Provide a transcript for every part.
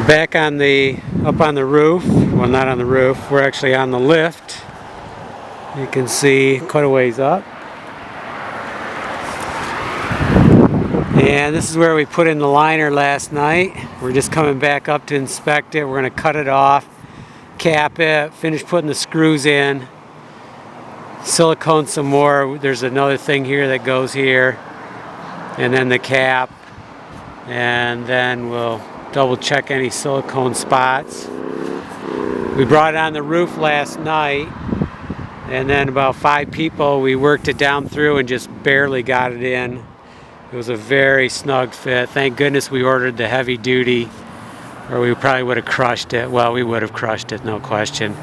Back up on the roof, well, not on the roof, we're actually on the lift. You can see quite a ways up. And this is where we put in the liner last night. We're just coming back up to inspect it. We're going to cut it off, cap it, finish putting the screws in, silicone some more. There's another thing here that goes here, and then the cap, and then we'll double check any silicone spots. We brought it on the roof last night, and then about 5 people, we worked it down through and just barely got it in. It was a very snug fit. Thank goodness we ordered the heavy duty, or we probably would have crushed it. Well, we would have crushed it, no question.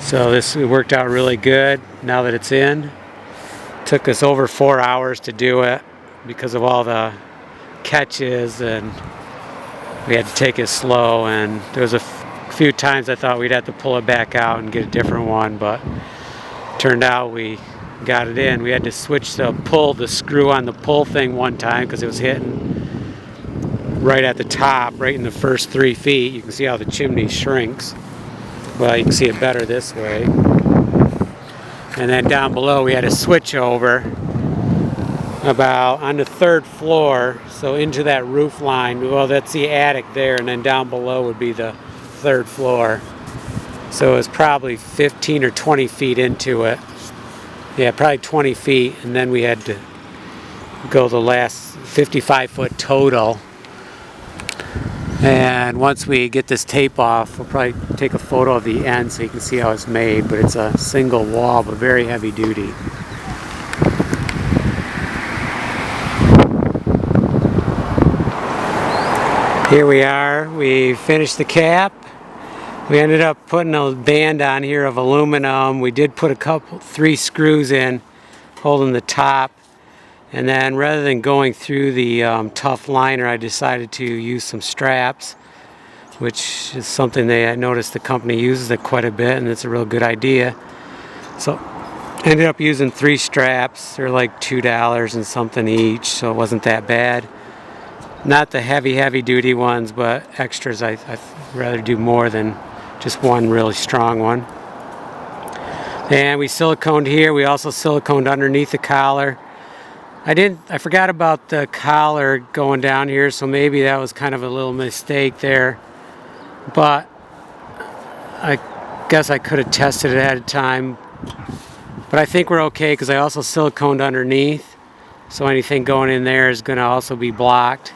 So it worked out really good now that it's in. Took us over 4 hours to do it because of all the catches, and we had to take it slow, and there was a few times I thought we'd have to pull it back out and get a different one, but turned out we got it in. We had to switch the screw on the pull thing one time because it was hitting right at the top, right in the first 3 feet. You can see how the chimney shrinks. Well, you can see it better this way. And then down below we had to switch over about on the 3rd floor, so into that roof line. Well, that's the attic there, and then down below would be the 3rd floor. So it was probably 15 or 20 feet into it. Yeah, probably 20 feet, and then we had to go the last 55-foot total. And once we get this tape off, we'll probably take a photo of the end so you can see how it's made, but it's a single wall, but very heavy duty. Here we are, we finished the cap. We ended up putting a band on here of aluminum. We did put 3 screws in holding the top, and then rather than going through the tough liner, I decided to use some straps, which is something I noticed the company uses it quite a bit, and it's a real good idea. So I ended up using 3 straps. They're like $2 and something each, so it wasn't that bad. Not the heavy duty ones, but extras. I'd rather do more than just one really strong one. And we siliconed here. We also siliconed underneath the collar. I forgot about the collar going down here, so maybe that was kind of a little mistake there. But I guess I could have tested it ahead of time. But I think we're okay because I also siliconed underneath, so anything going in there is going to also be blocked.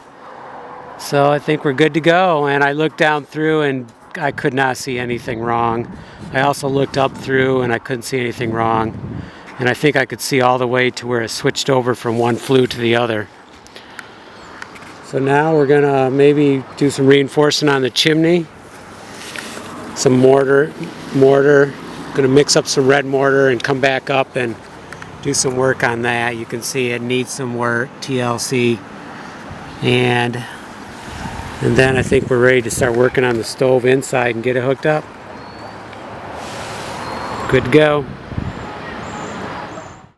So I think we're good to go. And I looked down through and I could not see anything wrong. I also looked up through and I couldn't see anything wrong. And I think I could see all the way to where it switched over from one flue to the other. So now we're gonna maybe do some reinforcing on the chimney. Some mortar. Gonna mix up some red mortar and come back up and do some work on that. You can see it needs some work, TLC. And then I think we're ready to start working on the stove inside and get it hooked up. Good to go.